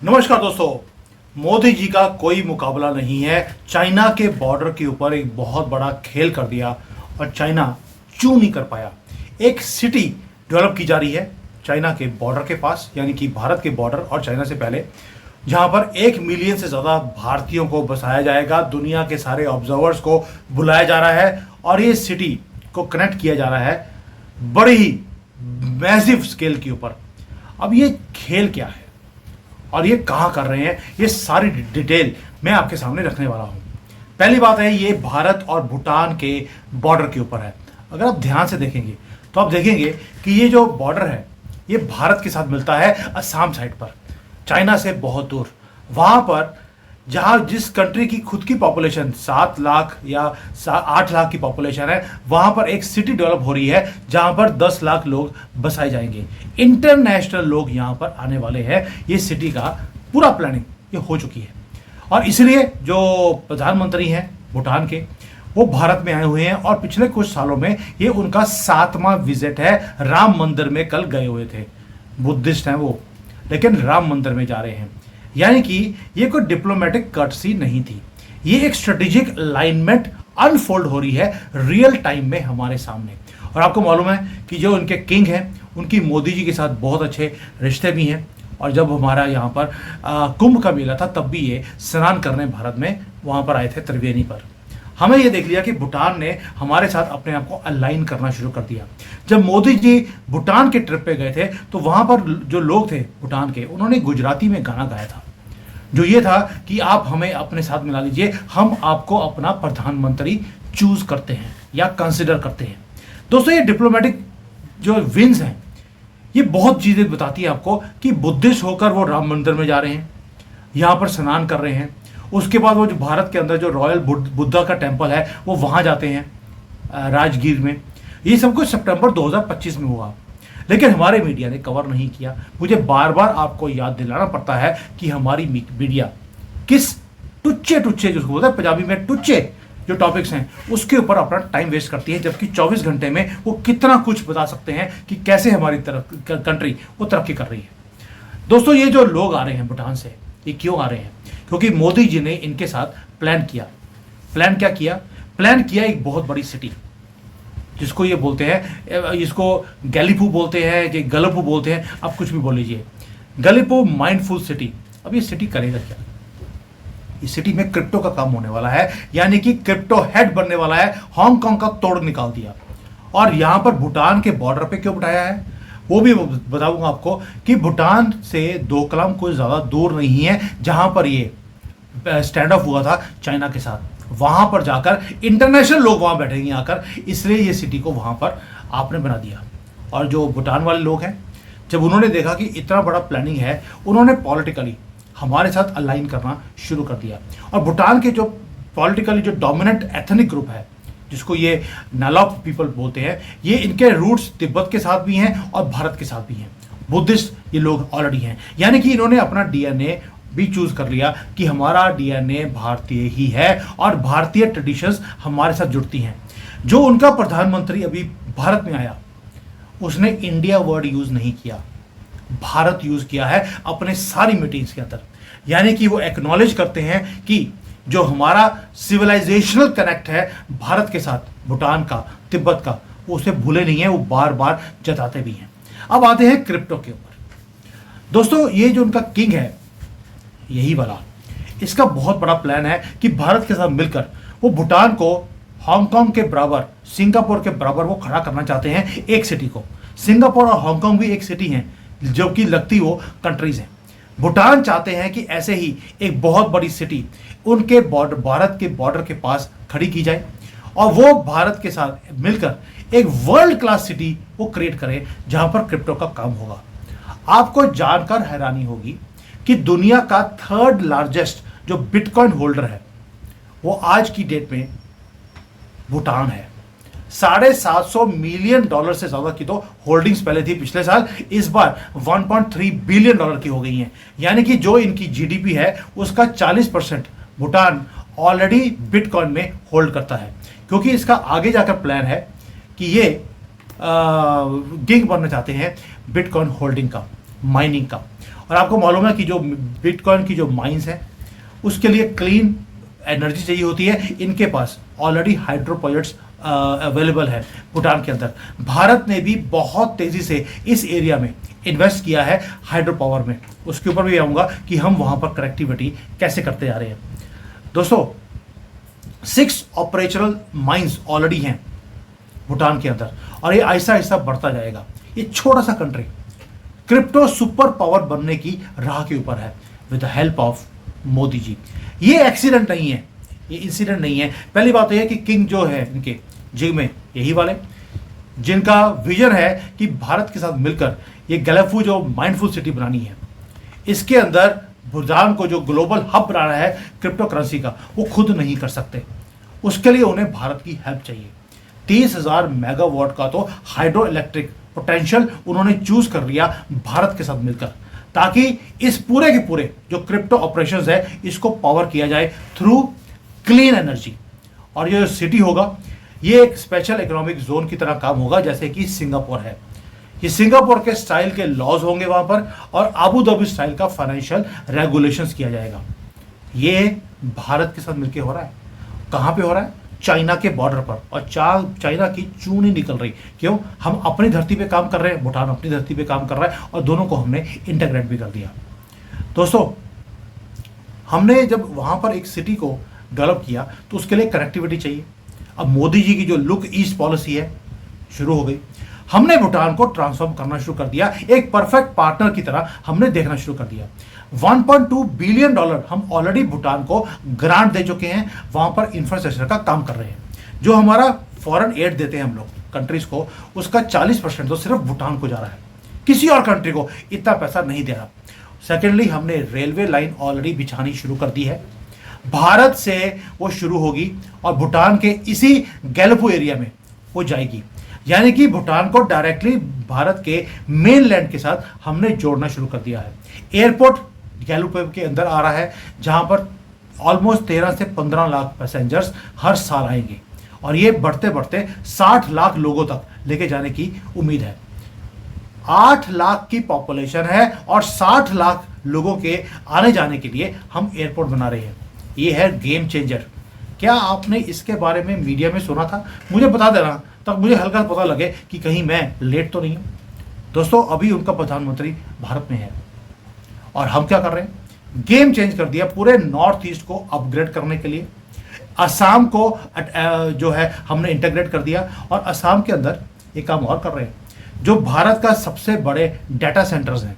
नमस्कार दोस्तों। मोदी जी का कोई मुकाबला नहीं है। चाइना के बॉर्डर के ऊपर एक बहुत बड़ा खेल कर दिया और चाइना चू नहीं कर पाया। एक सिटी डेवलप की जा रही है चाइना के बॉर्डर के पास, यानी कि भारत के बॉर्डर और चाइना से पहले, जहां पर 1 मिलियन से ज़्यादा भारतीयों को बसाया जाएगा। दुनिया के सारे ऑब्जर्वर्स को बुलाया जा रहा है और ये सिटी को कनेक्ट किया जा रहा है बड़ी ही मैसिव स्केल के ऊपर। अब ये खेल क्या है और ये कहाँ कर रहे हैं, ये सारी डिटेल मैं आपके सामने रखने वाला हूँ। पहली बात है, ये भारत और भूटान के बॉर्डर के ऊपर है। अगर आप ध्यान से देखेंगे तो आप देखेंगे कि ये जो बॉर्डर है ये भारत के साथ मिलता है असम साइड पर, चाइना से बहुत दूर। वहाँ पर जहाँ जिस कंट्री की खुद की पॉपुलेशन 7 लाख या 8 लाख की पॉपुलेशन है, वहाँ पर एक सिटी डेवलप हो रही है जहाँ पर 10 लाख लोग बसाए जाएंगे। इंटरनेशनल लोग यहाँ पर आने वाले हैं। ये सिटी का पूरा प्लानिंग ये हो चुकी है और इसलिए जो प्रधानमंत्री हैं भूटान के, वो भारत में आए हुए हैं और पिछले कुछ सालों में ये उनका 7वां विजिट है। राम मंदिर में कल गए हुए थे, बुद्धिस्ट हैं वो, लेकिन राम मंदिर में जा रहे हैं। यानी कि ये कोई डिप्लोमेटिक कर्टसी नहीं थी, ये एक स्ट्रेटेजिक अलाइनमेंट अनफोल्ड हो रही है रियल टाइम में हमारे सामने। और आपको मालूम है कि जो उनके किंग हैं उनकी मोदी जी के साथ बहुत अच्छे रिश्ते भी हैं। और जब हमारा यहाँ पर कुंभ का मेला था तब भी ये स्नान करने भारत में वहाँ पर आए थे त्रिवेणी पर। हमें ये देख लिया कि भूटान ने हमारे साथ अपने आप को अलाइन करना शुरू कर दिया। जब मोदी जी भूटान के ट्रिप पे गए थे तो वहाँ पर जो लोग थे भूटान के, उन्होंने गुजराती में गाना गाया था, जो ये था कि आप हमें अपने साथ मिला लीजिए, हम आपको अपना प्रधानमंत्री चूज करते हैं या कंसिडर करते हैं। दोस्तों, ये डिप्लोमेटिक जो विंस हैं ये बहुत चीज़ें बताती है आपको कि बुद्धिस्ट होकर वो राम मंदिर में जा रहे हैं, यहाँ पर स्नान कर रहे हैं। उसके बाद वो जो भारत के अंदर जो रॉयल बुद्धा का टेम्पल है वो वहाँ जाते हैं राजगीर में। ये सब कुछ सितंबर 2025 में हुआ, लेकिन हमारे मीडिया ने कवर नहीं किया। मुझे बार बार आपको याद दिलाना पड़ता है कि हमारी मीडिया किस टुच्चे जिसको बोलते हैं पंजाबी में टुच्चे जो टॉपिक्स हैं उसके ऊपर अपना टाइम वेस्ट करती है, जबकि 24 घंटे में वो कितना कुछ बता सकते हैं कि कैसे हमारी कंट्री वो तरक्की कर रही है। दोस्तों, ये जो लोग आ रहे हैं भूटान से, ये क्यों आ रहे हैं? क्योंकि मोदी जी ने इनके साथ प्लान किया। प्लान किया एक बहुत बड़ी सिटी, जिसको ये बोलते हैं, इसको गैलीपो बोलते हैं कि गलपो बोलते हैं, आप कुछ भी बोल लीजिए। गैलीपो माइंडफुल सिटी। अब ये सिटी करेगा क्या? इस सिटी में क्रिप्टो का काम होने वाला है, यानी कि क्रिप्टो हेड बनने वाला है। हांगकांग का तोड़ निकाल दिया। और यहां पर भूटान के बॉर्डर पे क्यों बिठाया है वो भी बताऊंगा आपको कि भूटान से डोकलाम कोई ज्यादा दूर नहीं है, जहां पर ये स्टैंड ऑफ हुआ था चाइना के साथ। वहां पर जाकर इंटरनेशनल लोग वहां बैठेंगे आकर, इसलिए ये सिटी को वहां पर आपने बना दिया। और जो भूटान वाले लोग हैं, जब उन्होंने देखा कि इतना बड़ा प्लानिंग है, उन्होंने पॉलिटिकली हमारे साथ अलाइन करना शुरू कर दिया। और भूटान के जो पॉलिटिकली जो डोमिनेंट एथनिक ग्रुप है, जिसको ये नालॉक पीपल बोलते हैं, ये इनके रूट्स तिब्बत के साथ भी हैं और भारत के साथ भी हैं। बुद्धिस्ट ये लोग ऑलरेडी हैं, यानी कि इन्होंने अपना डीएनए भी चूज कर लिया कि हमारा डीएनए भारतीय ही है और भारतीय ट्रेडिशंस हमारे साथ जुड़ती हैं। जो उनका प्रधानमंत्री अभी भारत में आया, उसने इंडिया वर्ड यूज नहीं किया, भारत यूज किया है अपने सारी मीटिंग्स के अंदर। यानी कि वो एक्नॉलेज करते हैं कि जो हमारा सिविलाइजेशनल कनेक्ट है भारत के साथ, भूटान का, तिब्बत का, वो उसे भूले नहीं है, वो बार बार जताते भी हैं। अब आते हैं क्रिप्टो के ऊपर। दोस्तों, ये जो उनका किंग है यही वाला, इसका बहुत बड़ा प्लान है कि भारत के साथ मिलकर वो भूटान को हांगकांग के बराबर, सिंगापुर के बराबर वो खड़ा करना चाहते हैं एक सिटी को। सिंगापुर और हांगकांग भी एक सिटी हैं, जो कि लगती वो कंट्रीज हैं। भूटान चाहते हैं कि ऐसे ही एक बहुत बड़ी सिटी उनके बॉर्डर, भारत के बॉर्डर के पास खड़ी की जाए और वो भारत के साथ मिलकर एक वर्ल्ड क्लास सिटी वो क्रिएट करे जहां पर क्रिप्टो का काम होगा। आपको जानकर हैरानी होगी कि दुनिया का 3rd लार्जेस्ट जो बिटकॉइन होल्डर है वो आज की डेट में भूटान है। $750 मिलियन से ज्यादा की तो होल्डिंग्स पहले थी पिछले साल, इस बार $1.3 बिलियन की हो गई हैं। यानी कि जो इनकी जीडीपी है उसका 40% भूटान ऑलरेडी बिटकॉइन में होल्ड करता है, क्योंकि इसका आगे जाकर प्लान है कि ये किंग बनना चाहते हैं बिटकॉइन होल्डिंग का, माइनिंग का। और आपको मालूम है कि जो बिटकॉइन की जो माइंस है उसके लिए क्लीन एनर्जी चाहिए होती है। इनके पास ऑलरेडी हाइड्रो प्रोजेक्ट्स अवेलेबल है भूटान के अंदर। भारत ने भी बहुत तेजी से इस एरिया में इन्वेस्ट किया है हाइड्रो पावर में। उसके ऊपर भी आऊँगा कि हम वहाँ पर कनेक्टिविटी कैसे करते जा रहे हैं। दोस्तों 6 ऑपरेशनल माइंस ऑलरेडी हैं भूटान के अंदर और ये ऐसा ऐसा बढ़ता जाएगा। ये छोटा सा कंट्री क्रिप्टो सुपर पावर बनने की राह के ऊपर है with the help of Modi ji. ये एक्सीडेंट नहीं है, ये इंसिडेंट नहीं है। पहली बात यह है कि किंग जो है इनके जिग में यही वाले जिनका विजन है कि भारत के साथ मिलकर ये गैलेफू जो माइंडफुल सिटी बनानी है, इसके अंदर भूटान को जो ग्लोबल हब बनाना है क्रिप्टो करेंसी का, वो खुद नहीं कर सकते। उसके लिए उन्हें भारत की हेल्प चाहिए। 30,000 मेगावाट का तो हाइड्रो इलेक्ट्रिक पोटेंशियल उन्होंने चूज कर लिया भारत के साथ मिलकर, ताकि इस पूरे के पूरे जो क्रिप्टो ऑपरेशंस है इसको पावर किया जाए थ्रू क्लीन एनर्जी। और ये जो सिटी होगा ये एक स्पेशल इकोनॉमिक जोन की तरह काम होगा, जैसे कि सिंगापुर है। ये सिंगापुर के स्टाइल के लॉज होंगे वहां पर और आबू धाबी स्टाइल का फाइनेंशियल रेगुलेशंस किया जाएगा। ये भारत के साथ मिलकर हो रहा है। कहां पे हो रहा है? चाइना के बॉर्डर पर। और चाइना की चून ही निकल रही। क्यों? हम अपनी धरती पे काम कर रहे हैं, भूटान अपनी धरती पे काम कर रहा है और दोनों को हमने इंटीग्रेट भी कर दिया। दोस्तों हमने जब वहां पर एक सिटी को डेवलप किया तो उसके लिए कनेक्टिविटी चाहिए। अब मोदी जी की जो लुक ईस्ट पॉलिसी है शुरू हो गई। हमने भूटान को ट्रांसफॉर्म करना शुरू कर दिया, एक परफेक्ट पार्टनर की तरह हमने देखना शुरू कर दिया। 1.2 बिलियन डॉलर हम ऑलरेडी भूटान को ग्रांट दे चुके हैं, वहां पर इंफ्रास्ट्रक्चर का काम कर रहे हैं। जो हमारा फॉरेन एड देते हैं हम लोग कंट्रीज को, उसका 40% तो सिर्फ भूटान को जा रहा है, किसी और कंट्री को इतना पैसा नहीं दे रहा। सेकेंडली हमने रेलवे लाइन ऑलरेडी बिछानी शुरू कर दी है, भारत से वो शुरू होगी और भूटान के इसी गैलेफू एरिया में वो जाएगी। यानी कि भूटान को डायरेक्टली भारत के मेन लैंड के साथ हमने जोड़ना शुरू कर दिया है। एयरपोर्ट गैलेफू के अंदर आ रहा है, जहां पर ऑलमोस्ट 13 से 15 लाख पैसेंजर्स हर साल आएंगे और ये बढ़ते बढ़ते 60 लाख लोगों तक लेके जाने की उम्मीद है। 8 लाख की पॉपुलेशन है और 60 लाख लोगों के आने जाने के लिए हम एयरपोर्ट बना रहे हैं। ये है गेम चेंजर। क्या आपने इसके बारे में मीडिया में सुना था? मुझे बता देना, तब मुझे हल्का पता लगे कि कहीं मैं लेट तो नहीं हूं। दोस्तों अभी उनका प्रधानमंत्री भारत में है और हम क्या कर रहे हैं? गेम चेंज कर दिया पूरे नॉर्थ ईस्ट को अपग्रेड करने के लिए। असम को जो है हमने इंटीग्रेट कर दिया और असम के अंदर एक काम और कर रहे हैं। जो भारत का सबसे बड़े डाटा सेंटर्स हैं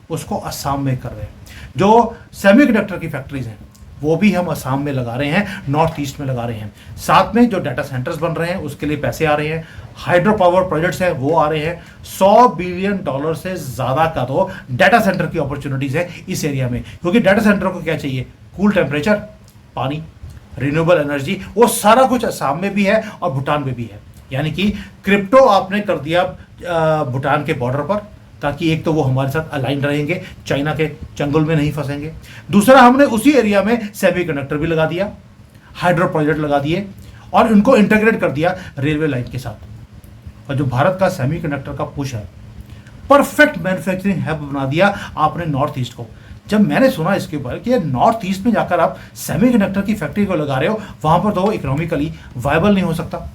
उसको असम में कर रहे हैं। जो सेमीकंडक्टर की फैक्ट्रीज हैं वो भी हम असम में लगा रहे हैं, नॉर्थ ईस्ट में लगा रहे हैं। साथ में जो डाटा सेंटर्स बन रहे हैं उसके लिए पैसे आ रहे हैं, हाइड्रो पावर प्रोजेक्ट्स हैं वो आ रहे हैं। 100 बिलियन डॉलर से ज्यादा का तो डाटा सेंटर की अपॉर्चुनिटीज है इस एरिया में, क्योंकि डाटा सेंटर को क्या चाहिए? कूल टेम्परेचर, पानी, रिन्यूएबल एनर्जी, वो सारा कुछ असम में भी है और भूटान में भी है। यानी कि क्रिप्टो आपने कर दिया भूटान के बॉर्डर पर, ताकि एक तो वो हमारे साथ अलाइन रहेंगे, चाइना के चंगुल में नहीं फंसेंगे। दूसरा हमने उसी एरिया में सेमीकंडक्टर भी लगा दिया, हाइड्रो प्रोजेक्ट लगा दिए और उनको इंटीग्रेट कर दिया रेलवे लाइन के साथ। और जो भारत का सेमीकंडक्टर का पुश है, परफेक्ट मैन्युफैक्चरिंग हब बना दिया आपने नॉर्थ ईस्ट को। जब मैंने सुना इसके ऊपर कि नॉर्थ ईस्ट में जाकर आप सेमीकंडक्टर की फैक्ट्री को लगा रहे हो, वहां पर तो वो इकोनॉमिकली वायबल नहीं हो सकता।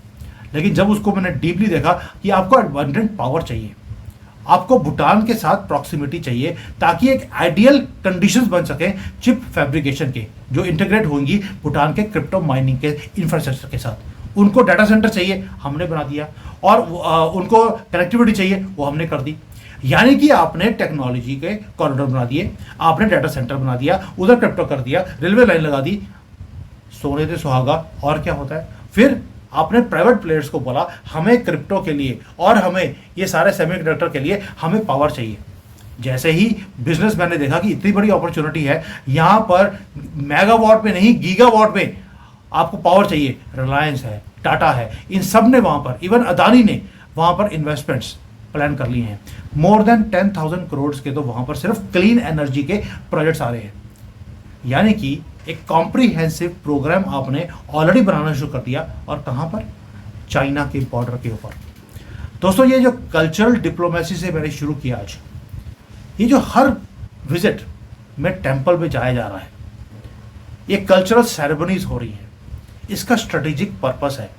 लेकिन जब उसको मैंने डीपली देखा कि आपको एबंडेंट पावर चाहिए, आपको भूटान के साथ प्रॉक्सिमिटी चाहिए, ताकि एक आइडियल कंडीशंस बन सके चिप फैब्रिकेशन के, जो इंटीग्रेट होंगी भूटान के क्रिप्टो माइनिंग के इंफ्रास्ट्रक्चर के साथ। उनको डाटा सेंटर चाहिए, हमने बना दिया, और उनको कनेक्टिविटी चाहिए, वो हमने कर दी। यानी कि आपने टेक्नोलॉजी के कॉरिडोर बना दिए, आपने डाटा सेंटर बना दिया, उधर क्रिप्टो कर दिया, रेलवे लाइन लगा दी, सोने से सुहागा। और क्या होता है फिर? आपने प्राइवेट प्लेयर्स को बोला हमें क्रिप्टो के लिए और हमें ये सारे सेमीकंडक्टर के लिए हमें पावर चाहिए। जैसे ही बिजनेस मैंने देखा कि इतनी बड़ी अपॉर्चुनिटी है, यहाँ पर मेगावाट में नहीं गीगावाट में आपको पावर चाहिए, रिलायंस है, टाटा है, इन सब ने वहाँ पर, इवन अदानी ने वहाँ पर इन्वेस्टमेंट्स प्लान कर लिए हैं। मोर देन 10,000 करोड़ के तो वहाँ पर सिर्फ क्लीन एनर्जी के प्रोजेक्ट्स आ रहे हैं। यानी कि एक कॉम्प्रिहेंसिव प्रोग्राम आपने ऑलरेडी बनाना शुरू कर दिया। और कहां पर? चाइना के बॉर्डर के ऊपर। दोस्तों ये जो कल्चरल डिप्लोमेसी से मैंने शुरू किया आज, ये जो हर विजिट में टेम्पल में जाया जा रहा है, ये कल्चरल सेरेमनीज हो रही है, इसका स्ट्रेटेजिक पर्पस है।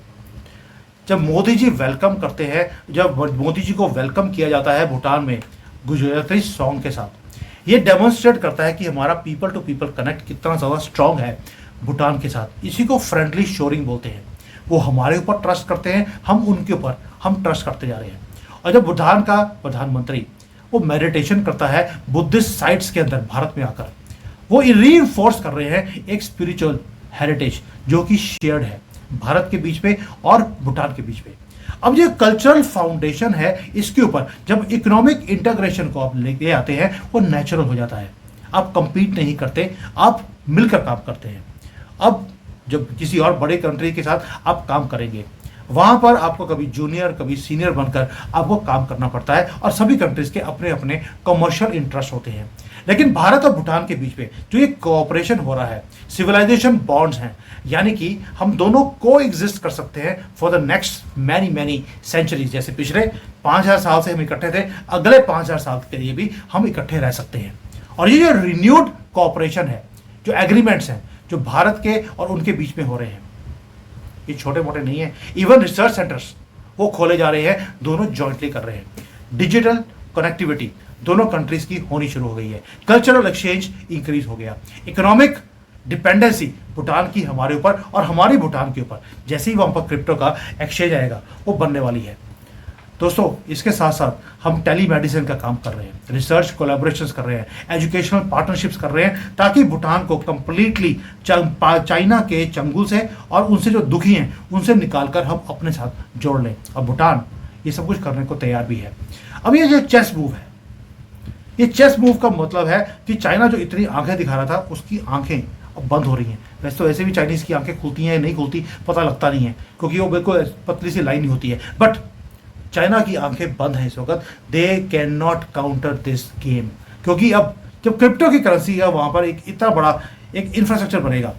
जब मोदी जी वेलकम करते हैं, जब मोदी जी को वेलकम किया जाता है भूटान में गुजराती सॉन्ग के साथ, ये डेमोन्स्ट्रेट करता है कि हमारा पीपल टू पीपल कनेक्ट कितना ज़्यादा स्ट्रांग है भूटान के साथ। इसी को फ्रेंडली शोरिंग बोलते हैं। वो हमारे ऊपर ट्रस्ट करते हैं, हम उनके ऊपर हम ट्रस्ट करते जा रहे हैं। और जब भूटान का प्रधानमंत्री वो मेडिटेशन करता है बुद्धिस्ट साइट्स के अंदर भारत में आकर, वो रीइंफोर्स कर रहे हैं एक स्पिरिचुअल हेरिटेज जो कि शेयर्ड है भारत के बीच में और भूटान के बीच में। अब ये कल्चरल फाउंडेशन है, इसके ऊपर जब इकोनॉमिक इंटीग्रेशन को आप लेके आते हैं वो नेचुरल हो जाता है। आप कंपीट नहीं करते, आप मिलकर काम करते हैं। अब जब किसी और बड़े कंट्री के साथ आप काम करेंगे, वहां पर आपको कभी जूनियर कभी सीनियर बनकर आपको काम करना पड़ता है और सभी कंट्रीज के अपने अपने कमर्शियल इंटरेस्ट होते हैं। लेकिन भारत और भूटान के बीच में जो ये कोऑपरेशन हो रहा है, सिविलाइजेशन बॉन्ड्स हैं, यानी कि हम दोनों को एग्जिस्ट कर सकते हैं for the next many many centuries. जैसे पिछले 5000 साल से हम इकट्ठे थे, अगले 5000 साल के लिए भी हम इकट्ठे रह सकते हैं। और ये जो रिन्यूड कोऑपरेशन है, जो एग्रीमेंट्स हैं जो भारत के और उनके बीच में हो रहे हैं, ये छोटे मोटे नहीं है। इवन रिसर्च सेंटर्स वो खोले जा रहे हैं, दोनों जॉइंटली कर रहे हैं। डिजिटल कनेक्टिविटी दोनों कंट्रीज की होनी शुरू हो गई है। कल्चरल एक्सचेंज इंक्रीज हो गया। इकोनॉमिक डिपेंडेंसी भूटान की हमारे ऊपर और हमारी भूटान के ऊपर, जैसे ही वहां पर क्रिप्टो का एक्सचेंज आएगा वो बनने वाली है। दोस्तों, इसके साथ साथ हम टेली मेडिसिन का काम कर रहे हैं, रिसर्च कोलैबोरेशंस कर रहे हैं, एजुकेशनल पार्टनरशिप्स कर रहे हैं, ताकि भूटान को कंप्लीटली चाइना के चंगुल से और उनसे जो दुखी हैं उनसे निकालकर हम अपने साथ जोड़ लें। और भूटान ये सब कुछ करने को तैयार भी है। अब ये जो चेस मूव है, ये चेस मूव का मतलब है कि चाइना जो इतनी आंखें दिखा रहा था उसकी आंखें अब बंद हो रही हैं। वैसे तो ऐसे भी चाइनीज की आंखें खुलती हैं या नहीं खुलती पता लगता नहीं है, क्योंकि वो बिल्कुल पतली सी लाइन ही होती है। बट चाइना की आंखें बंद हैं इस वक्त। They can not counter this game, क्योंकि अब जब क्रिप्टो की करेंसी है वहां पर एक इतना बड़ा एक इंफ्रास्ट्रक्चर बनेगा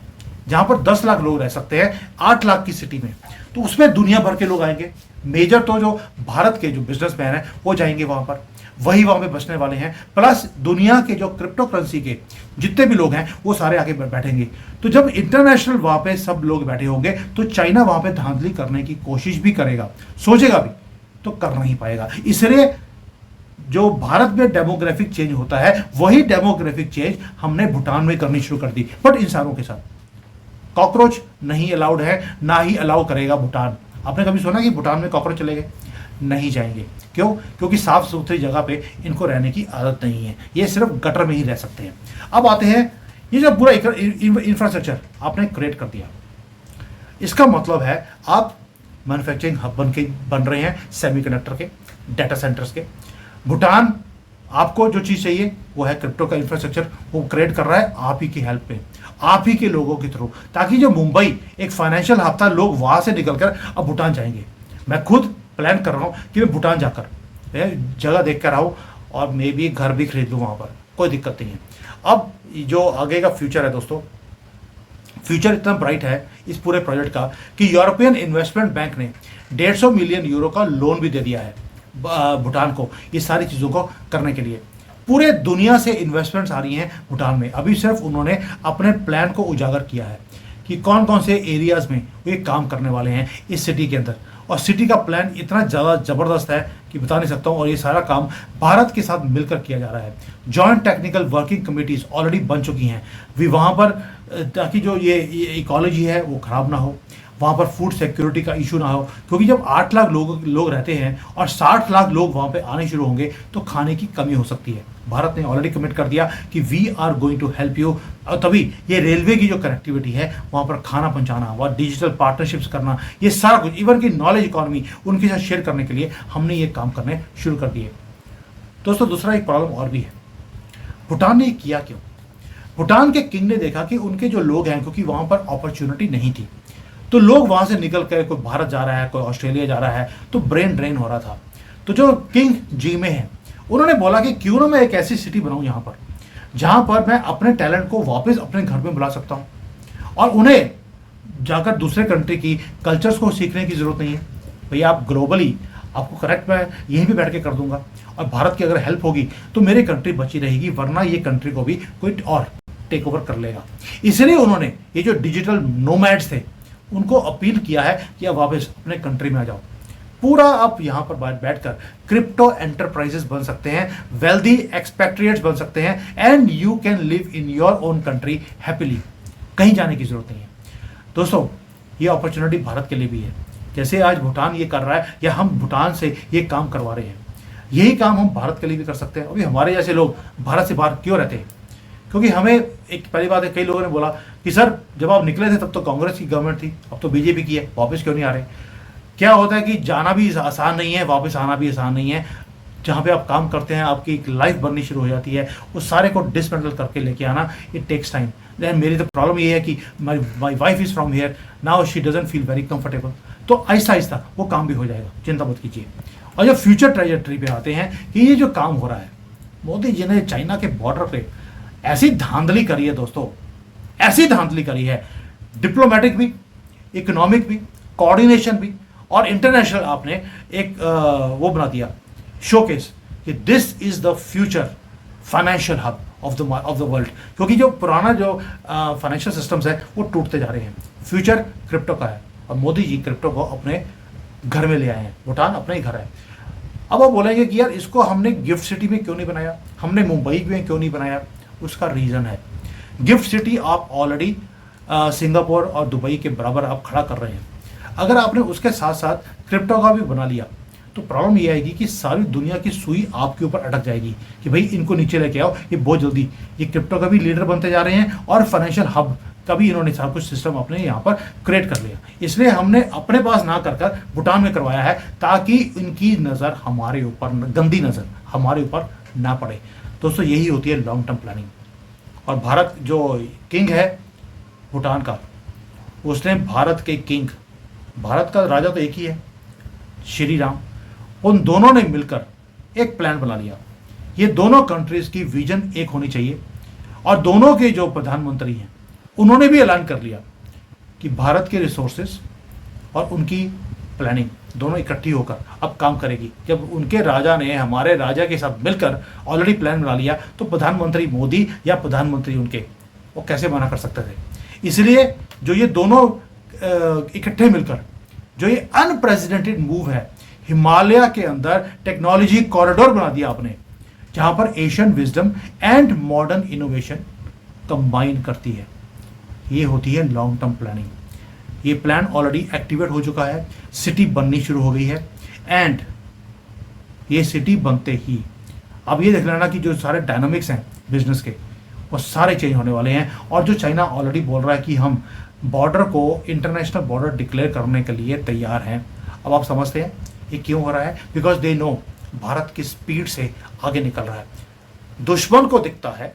जहां पर 10 लाख लोग रह सकते हैं 8 लाख की सिटी में, तो उसमें दुनिया भर के लोग आएंगे। मेजर तो जो भारत के जो बिजनेसमैन हैं वो जाएंगे वहां पर, वही वहां पे बचने वाले हैं। प्लस दुनिया के जो क्रिप्टो करेंसी के जितने भी लोग हैं वो सारे आके बैठेंगे। तो जब इंटरनेशनल वहां पे सब लोग बैठे होंगे तो चाइना वहां पे धांधली करने की कोशिश भी करेगा, सोचेगा भी तो कर नहीं पाएगा। इसलिए जो भारत में डेमोग्राफिक चेंज होता है वही डेमोग्राफिक चेंज हमने भूटान में करनी शुरू कर दी, बट इंसानों के साथ। कॉकरोच नहीं अलाउड है, ना ही अलाउ करेगा भूटान। आपने कभी सुना कि भूटान में कॉकरोच चले गए? नहीं जाएंगे। क्यों? क्योंकि साफ सुथरी जगह पे इनको रहने की आदत नहीं है, ये सिर्फ गटर में ही रह सकते हैं। अब आते हैं, ये जो पूरा इंफ्रास्ट्रक्चर आपने क्रिएट कर दिया, इसका मतलब है आप मैन्युफैक्चरिंग हब बन रहे हैं सेमीकंडक्टर के, डाटा सेंटर्स के। भूटान आपको जो चीज़ चाहिए वो है क्रिप्टो का इंफ्रास्ट्रक्चर, वो क्रिएट कर रहा है आप ही की हेल्प पे, आप ही के लोगों के थ्रू, ताकि जो मुंबई एक फाइनेंशियल हब था, लोग वहां से निकलकर अब भूटान जाएंगे। मैं खुद प्लान कर रहा हूँ कि मैं भूटान जाकर जगह देख कर आऊँ और मे भी घर भी खरीद लूँ वहाँ पर, कोई दिक्कत नहीं है। अब जो आगे का फ्यूचर है दोस्तों, फ्यूचर इतना ब्राइट है इस पूरे प्रोजेक्ट का कि यूरोपियन इन्वेस्टमेंट बैंक ने 150 मिलियन यूरो का लोन भी दे दिया है भूटान को, ये सारी चीज़ों को करने के लिए। पूरे दुनिया से इन्वेस्टमेंट्स आ रही हैं भूटान में। अभी सिर्फ उन्होंने अपने प्लान को उजागर किया है कि कौन कौन से एरियाज़ में वो ये काम करने वाले हैं इस सिटी के अंदर। और सिटी का प्लान इतना ज़्यादा ज़बरदस्त है कि बता नहीं सकता हूँ। और ये सारा काम भारत के साथ मिलकर किया जा रहा है। Joint technical working committees already बन चुकी हैं भी वहाँ पर, ताकि जो ये इकोलॉजी है वो ख़राब ना हो, वहाँ पर फूड सिक्योरिटी का इशू ना हो। क्योंकि जब 8 लाख लोग रहते हैं और 60 लाख लोग वहाँ पे आने शुरू होंगे तो खाने की कमी हो सकती है। भारत ने ऑलरेडी कमिट कर दिया कि we are going to help you. और तभी ये रेलवे की जो कनेक्टिविटी है वहाँ पर खाना पहुँचाना, वहाँ डिजिटल पार्टनरशिप्स करना, ये सारा कुछ, इवन की नॉलेज इकॉनमी उनके साथ शेयर करने के लिए हमने ये काम करने शुरू कर दिए। दोस्तों, दूसरा एक प्रॉब्लम और भी है, भूटान ने किया क्यों? भूटान के किंग ने देखा कि उनके जो लोग हैं, क्योंकि वहाँ पर अपॉर्चुनिटी नहीं थी, तो लोग वहाँ से निकल कर कोई भारत जा रहा है, कोई ऑस्ट्रेलिया जा रहा है, तो ब्रेन ड्रेन हो रहा था। तो जो किंग जी में है उन्होंने बोला कि क्यों ना मैं एक ऐसी सिटी बनाऊं यहाँ पर जहाँ पर मैं अपने टैलेंट को वापस अपने घर में बुला सकता हूँ और उन्हें जाकर दूसरे कंट्री की कल्चर्स को सीखने की ज़रूरत नहीं है। भैया आप ग्लोबली आपको करेक्ट मैं यहीं पे बैठ के कर दूंगा, और भारत की अगर हेल्प होगी तो मेरी कंट्री बची रहेगी, वरना ये कंट्री को भी कोई और टेक ओवर कर लेगा। इसलिए उन्होंने ये जो डिजिटल नोमैड्स थे उनको अपील किया है कि अब वापस अपने कंट्री में आ जाओ। पूरा आप यहाँ पर बैठकर क्रिप्टो एंटरप्राइजेस बन सकते हैं, वेल्दी एक्सपेट्रिएट्स बन सकते हैं, and you can live in your own country happily. कहीं जाने की जरूरत नहीं है दोस्तों। ये अपॉर्चुनिटी भारत के लिए भी है। जैसे आज भूटान ये कर रहा है, या हम भूटान से ये काम करवा रहे हैं, यही काम हम भारत के लिए भी कर सकते हैं। अभी हमारे जैसे लोग भारत से बाहर क्यों रहते हैं? क्योंकि हमें एक पहली बात है, कई लोगों ने बोला कि सर जब आप निकले थे तब तो कांग्रेस की गवर्नमेंट थी, अब तो बीजेपी की है, वापस क्यों नहीं आ रहे? क्या होता है कि जाना भी आसान नहीं है, वापस आना भी आसान नहीं है। जहाँ पे आप काम करते हैं आपकी एक लाइफ बननी शुरू हो जाती है, उस सारे को डिसमेंटल करके लेके आना इट टेक्स टाइम। देन मेरी तो प्रॉब्लम ये है कि my wife is from here now, she doesn't feel very comfortable. तो आहिस्ता आहिस्ता वो काम भी हो जाएगा, चिंता मत कीजिए। और जब फ्यूचर ट्रेजेक्टरी पे आते हैं कि ये जो काम हो रहा है, मोदी जी ने चाइना के बॉर्डर पे ऐसी धांधली करी है दोस्तों, ऐसी धांधली करी है, डिप्लोमेटिक भी, इकोनॉमिक भी, कोऑर्डिनेशन भी, और इंटरनेशनल आपने एक वो बना दिया शोकेस कि this is the future financial hub of the world. क्योंकि जो पुराना जो फाइनेंशियल सिस्टम्स है वो टूटते जा रहे हैं, फ्यूचर क्रिप्टो का है, और मोदी जी क्रिप्टो को अपने घर में ले आए हैं। भूटान अपना ही घर है। अब आप बोलेंगे कि यार इसको हमने गिफ्ट सिटी में क्यों नहीं बनाया, हमने मुंबई में क्यों नहीं बनाया? उसका रीज़न है, गिफ्ट सिटी आप ऑलरेडी सिंगापुर और दुबई के बराबर आप खड़ा कर रहे हैं। अगर आपने उसके साथ साथ क्रिप्टो का भी बना लिया तो प्रॉब्लम ये आएगी कि सारी दुनिया की सुई आपके ऊपर अटक जाएगी कि भाई इनको नीचे लेके आओ, ये बहुत जल्दी ये क्रिप्टो का भी लीडर बनते जा रहे हैं, और फाइनेंशियल हब का भी इन्होंने सारा कुछ सिस्टम अपने यहाँ पर क्रिएट कर लिया। इसलिए हमने अपने पास ना कर भूटान में करवाया है, ताकि इनकी नज़र हमारे ऊपर, गंदी नज़र हमारे ऊपर ना पड़े। दोस्तों यही होती है लॉन्ग टर्म प्लानिंग। और भारत जो किंग है भूटान का, उसने भारत के किंग, भारत का राजा तो एक ही है, श्री राम, उन दोनों ने मिलकर एक प्लान बना लिया। ये दोनों कंट्रीज की विजन एक होनी चाहिए, और दोनों के जो प्रधानमंत्री हैं उन्होंने भी ऐलान कर लिया कि भारत के रिसोर्सेस और उनकी प्लानिंग दोनों इकट्ठी होकर अब काम करेगी। जब उनके राजा ने हमारे राजा के साथ मिलकर ऑलरेडी प्लान बना लिया, तो प्रधानमंत्री मोदी या प्रधानमंत्री उनके वो कैसे मना कर सकते थे? इसलिए जो ये दोनों इकट्ठे मिलकर जो ये अनप्रेसिडेंटेड मूव है, हिमालय के अंदर टेक्नोलॉजी कॉरिडोर बना दिया आपने, जहां पर Asian wisdom and modern innovation combine करती है। ये होती है लॉन्ग टर्म प्लानिंग। ये प्लान ऑलरेडी एक्टिवेट हो चुका है, सिटी बननी शुरू हो गई है, एंड ये सिटी बनते ही अब ये देख लेना कि जो सारे डायनामिक्स हैं बिजनेस के वो सारे चेंज होने वाले हैं। और जो चाइना ऑलरेडी बोल रहा है कि हम बॉर्डर को इंटरनेशनल बॉर्डर डिक्लेयर करने के लिए तैयार हैं, अब आप समझते हैं ये क्यों हो रहा है? बिकॉज दे नो भारत की स्पीड से आगे निकल रहा है। दुश्मन को दिखता है,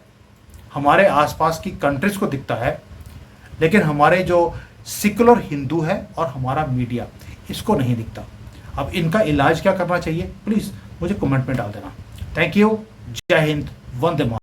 हमारे आसपास की कंट्रीज को दिखता है, लेकिन हमारे जो सेकुलर हिंदू है और हमारा मीडिया, इसको नहीं दिखता। अब इनका इलाज क्या करना चाहिए, प्लीज़ मुझे कमेंट में डाल देना। थैंक यू, जय हिंद, वंदे मातरम।